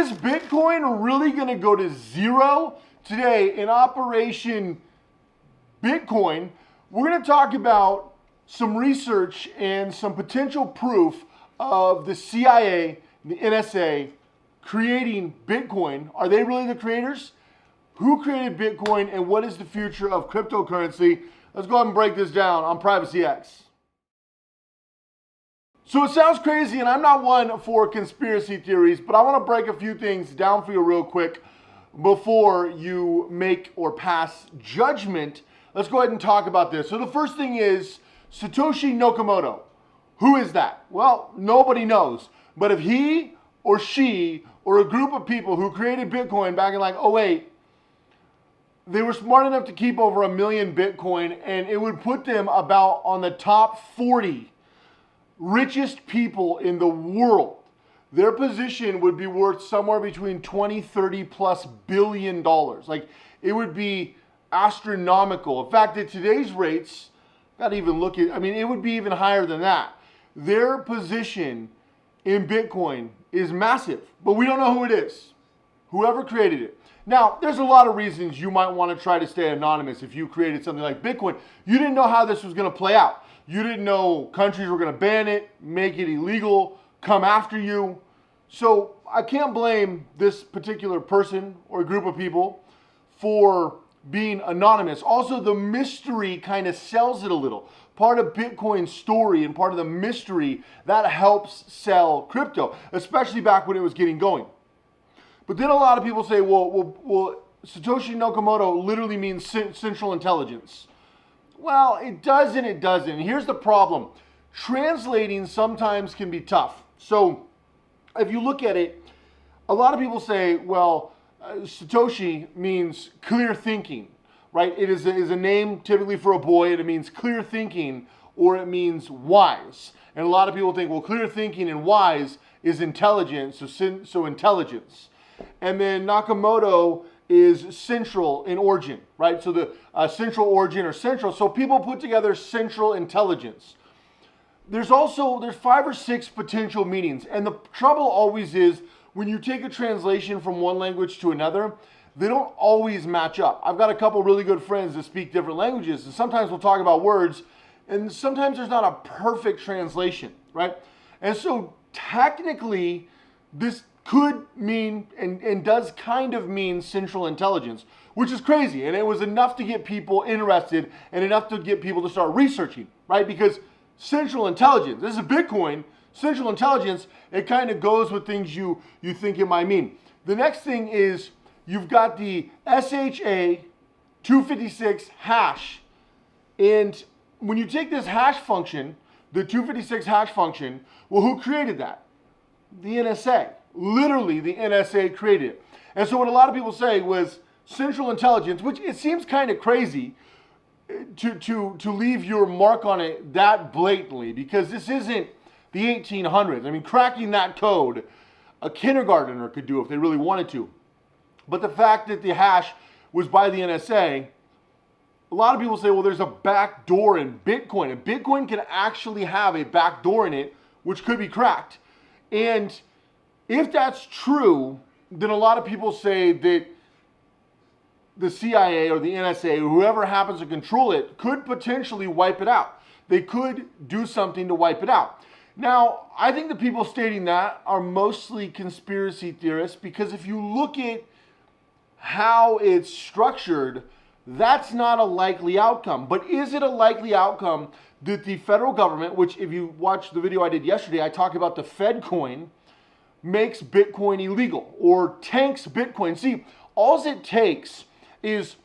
Is Bitcoin really going to go to zero? Today, in Operation Bitcoin, we're going to talk about some research and some potential proof of the CIA, the NSA, creating Bitcoin. Are they really the creators? Who created Bitcoin and what is the future of cryptocurrency? Let's go ahead and break this down on Privacy X. So it sounds crazy, and I'm not one for conspiracy theories, but I want to break a few things down for you real quick before you make or pass judgment. Let's go ahead and talk about this. So the first thing is Satoshi Nakamoto. Who is that? Well, nobody knows. But if he or she or a group of people who created Bitcoin back in like '08, they were smart enough to keep over 1 million Bitcoin, and it would put them about on the top 40 richest people in the world. Their position would be worth somewhere between 20, 30 plus billion dollars. Like, it would be astronomical. In fact, at today's rates, not even look at, I mean, it would be even higher than that. Their position in Bitcoin is massive, but we don't know who it is. Whoever created it. Now, there's a lot of reasons you might want to try to stay anonymous if you created something like Bitcoin. You didn't know how this was going to play out. You didn't know countries were going to ban it, make it illegal, come after you. So I can't blame this particular person or group of people for being anonymous. Also, the mystery kind of sells it a little. Part of Bitcoin's story and part of the mystery, that helps sell crypto, especially back when it was getting going. But then a lot of people say, well, Satoshi Nakamoto literally means central intelligence. Well, it does and it doesn't. And here's the problem. Translating sometimes can be tough. So if you look at it, a lot of people say, well, Satoshi means clear thinking, right? It is a name typically for a boy, and it means clear thinking, or it means wise. And a lot of people think, well, clear thinking and wise is intelligence, so intelligence. And then Nakamoto is central in origin, right? So the central origin or central. So people put together central intelligence. There's 5 or 6 potential meanings. And the trouble always is when you take a translation from one language to another, they don't always match up. I've got a couple really good friends that speak different languages, and sometimes we'll talk about words, and sometimes there's not a perfect translation, right? And so technically, this could mean and does kind of mean central intelligence, which is crazy. And it was enough to get people interested and enough to get people to start researching, right? Because central intelligence, this is Bitcoin, central intelligence, it kind of goes with things you think it might mean. The next thing is you've got the SHA-256 hash. And when you take this hash function, the 256 hash function, well, who created that? The NSA. Literally, the NSA created it. And so what a lot of people say was central intelligence, which it seems kind of crazy to leave your mark on it that blatantly, because this isn't the 1800s. I mean, cracking that code, a kindergartner could do if they really wanted to. But the fact that the hash was by the NSA, a lot of people say, well, there's a backdoor in Bitcoin. And Bitcoin can actually have a backdoor in it, which could be cracked. And if that's true, then a lot of people say that the CIA or the NSA, or whoever happens to control it, could potentially wipe it out. They could do something to wipe it out. Now, I think the people stating that are mostly conspiracy theorists, because if you look at how it's structured, that's not a likely outcome. But is it a likely outcome that the federal government, which if you watch the video I did yesterday, I talked about the Fed coin, makes Bitcoin illegal or tanks Bitcoin? See, all it takes is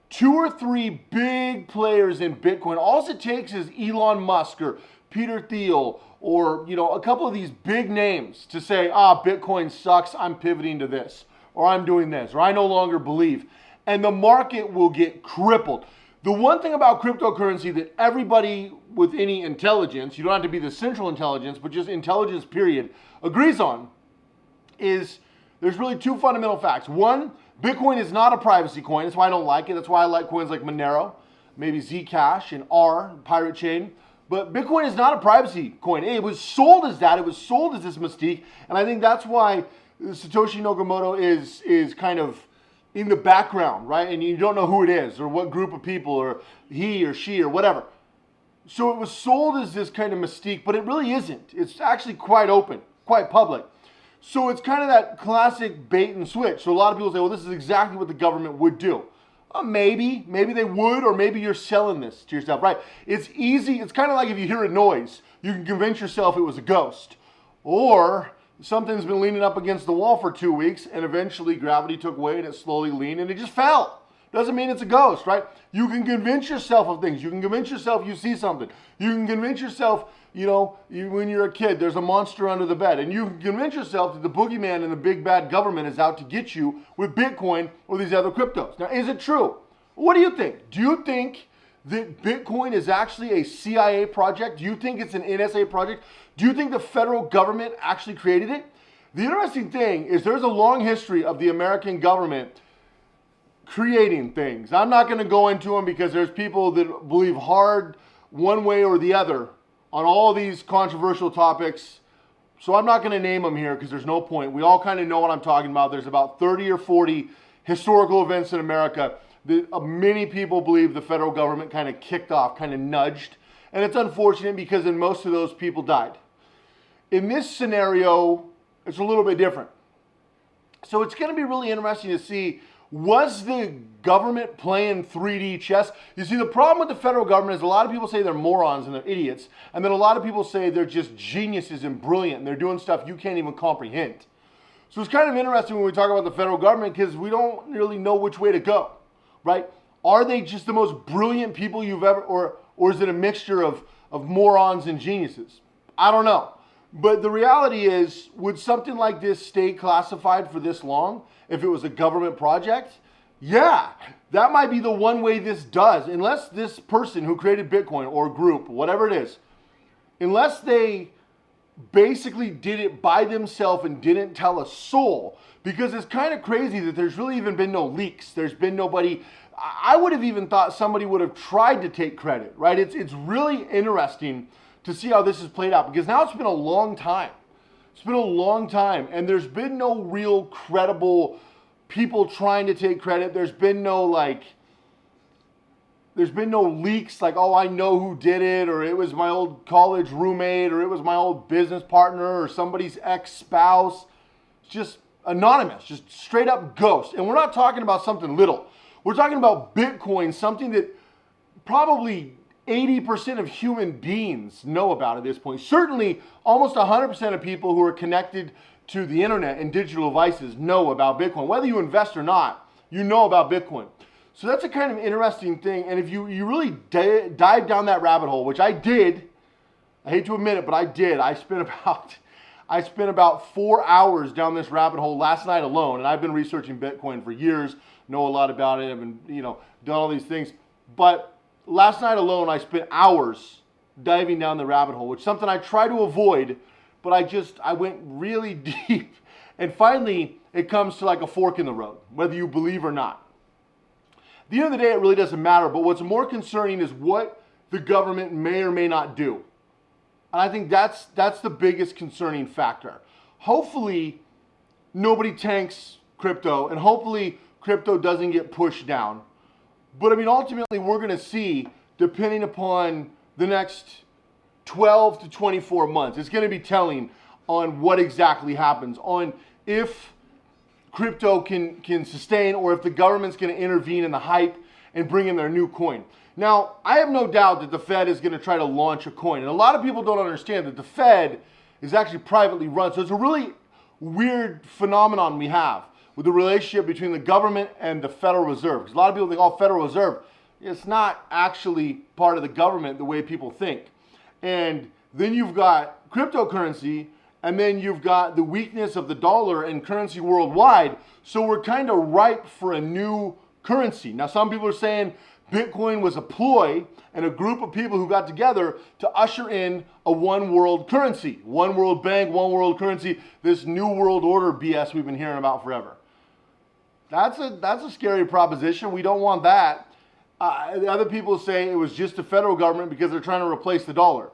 2 or 3 big players in Bitcoin. All it takes is Elon Musk or Peter Thiel or a couple of these big names to say, Bitcoin sucks, I'm pivoting to this, or I'm doing this, or I no longer believe. And the market will get crippled. The one thing about cryptocurrency that everybody with any intelligence, you don't have to be the central intelligence, but just intelligence period, agrees on is there's really 2 fundamental facts. One, Bitcoin is not a privacy coin. That's why I don't like it. That's why I like coins like Monero, maybe Zcash and R, Pirate Chain. But Bitcoin is not a privacy coin. It was sold as that. It was sold as this mystique. And I think that's why Satoshi Nakamoto is kind of in the background, right? And you don't know who it is or what group of people or he or she or whatever. So it was sold as this kind of mystique, but it really isn't. It's actually quite open, quite public. So it's kind of that classic bait and switch. So a lot of people say, well, this is exactly what the government would do. Maybe they would, or maybe you're selling this to yourself, right? It's easy. It's kind of like if you hear a noise, you can convince yourself it was a ghost. Or something's been leaning up against the wall for 2 weeks and eventually gravity took away and it slowly leaned and it just fell. Doesn't mean it's a ghost, right? You can convince yourself of things. You can convince yourself you see something. You can convince yourself, when you're a kid, there's a monster under the bed. And you can convince yourself that the boogeyman and the big bad government is out to get you with Bitcoin or these other cryptos. Now, is it true? What do you think? Do you think that Bitcoin is actually a CIA project? Do you think it's an NSA project? Do you think the federal government actually created it? The interesting thing is there's a long history of the American government creating things. I'm not going to go into them because there's people that believe hard one way or the other on all these controversial topics. So I'm not going to name them here because there's no point. We all kind of know what I'm talking about. There's about 30 or 40 historical events in America that many people believe the federal government kind of kicked off, kind of nudged. And it's unfortunate because in most of those people died. In this scenario, it's a little bit different. So it's going to be really interesting to see, was the government playing 3D chess? You see, the problem with the federal government is a lot of people say they're morons and they're idiots, and then a lot of people say they're just geniuses and brilliant, and they're doing stuff you can't even comprehend. So it's kind of interesting when we talk about the federal government because we don't really know which way to go, right? Are they just the most brilliant people you've ever, or is it a mixture of morons and geniuses? I don't know. But the reality is, would something like this stay classified for this long if it was a government project? Yeah, that might be the one way this does. Unless this person who created Bitcoin or group, whatever it is, unless they basically did it by themselves and didn't tell a soul, because it's kind of crazy that there's really even been no leaks. There's been nobody. I would have even thought somebody would have tried to take credit, right? It's really interesting to see how this has played out because now it's been a long time. It's been a long time and there's been no real credible people trying to take credit. There's been no leaks like, oh, I know who did it, or it was my old college roommate, or it was my old business partner, or somebody's ex-spouse. It's just anonymous, just straight up ghost. And we're not talking about something little. We're talking about Bitcoin, something that probably 80% of human beings know about at this point. Certainly, almost 100% of people who are connected to the internet and digital devices know about Bitcoin. Whether you invest or not, you know about Bitcoin. So that's a kind of interesting thing. And if you really dive down that rabbit hole, which I did, I hate to admit it, but I did. I spent about 4 hours down this rabbit hole last night alone. And I've been researching Bitcoin for years, know a lot about it. I've been, done all these things. But last night alone, I spent hours diving down the rabbit hole, which is something I try to avoid, but I went really deep. And finally, it comes to like a fork in the road, whether you believe or not. At the end of the day, it really doesn't matter, but what's more concerning is what the government may or may not do. And I think that's the biggest concerning factor. Hopefully, nobody tanks crypto, and hopefully crypto doesn't get pushed down. But I mean, ultimately, we're going to see, depending upon the next 12 to 24 months, it's going to be telling on what exactly happens, on if crypto can sustain or if the government's going to intervene in the hype and bring in their new coin. Now, I have no doubt that the Fed is going to try to launch a coin. And a lot of people don't understand that the Fed is actually privately run. So it's a really weird phenomenon we have with the relationship between the government and the Federal Reserve. Because a lot of people think, oh, Federal Reserve, it's not actually part of the government the way people think. And then you've got cryptocurrency, and then you've got the weakness of the dollar and currency worldwide. So we're kind of ripe for a new currency. Now, some people are saying Bitcoin was a ploy and a group of people who got together to usher in a one world currency, one world bank, one world currency, this new world order BS we've been hearing about forever. That's a scary proposition. We don't want that. The other people say it was just the federal government because they're trying to replace the dollar.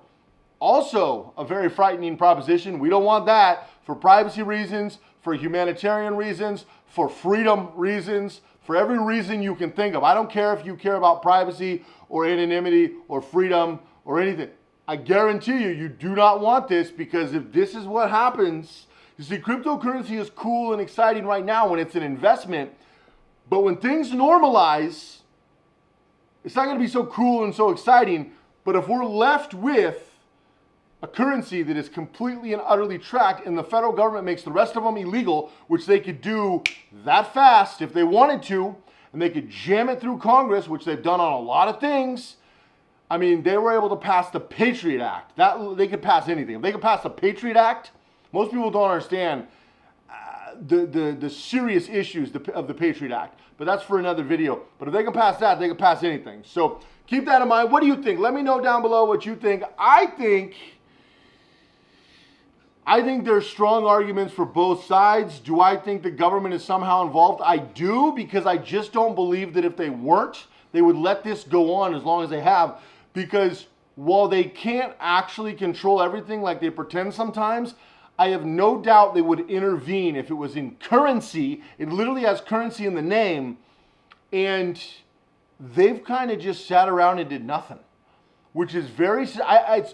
Also, a very frightening proposition. We don't want that for privacy reasons, for humanitarian reasons, for freedom reasons, for every reason you can think of. I don't care if you care about privacy or anonymity or freedom or anything. I guarantee you, you do not want this, because if this is what happens, you see, cryptocurrency is cool and exciting right now when it's an investment, but when things normalize, it's not going to be so cool and so exciting. But if we're left with a currency that is completely and utterly tracked, and the federal government makes the rest of them illegal, which they could do that fast if they wanted to, and they could jam it through Congress, which they've done on a lot of things. I mean, they were able to pass the Patriot Act. They could pass anything. If they could pass the Patriot Act, most people don't understand the serious issues of the Patriot Act. But that's for another video. But if they can pass that, they can pass anything. So keep that in mind. What do you think? Let me know down below what you think. I think there's strong arguments for both sides. Do I think the government is somehow involved? I do, because I just don't believe that if they weren't, they would let this go on as long as they have. Because while they can't actually control everything like they pretend sometimes, I have no doubt they would intervene if it was in currency. It literally has currency in the name. And they've kind of just sat around and did nothing, which is very,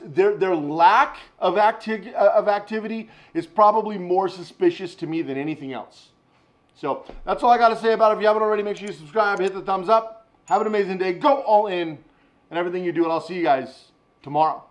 their lack of activity is probably more suspicious to me than anything else. So that's all I got to say about it. If you haven't already, make sure you subscribe, hit the thumbs up. Have an amazing day. Go all in and everything you do, and I'll see you guys tomorrow.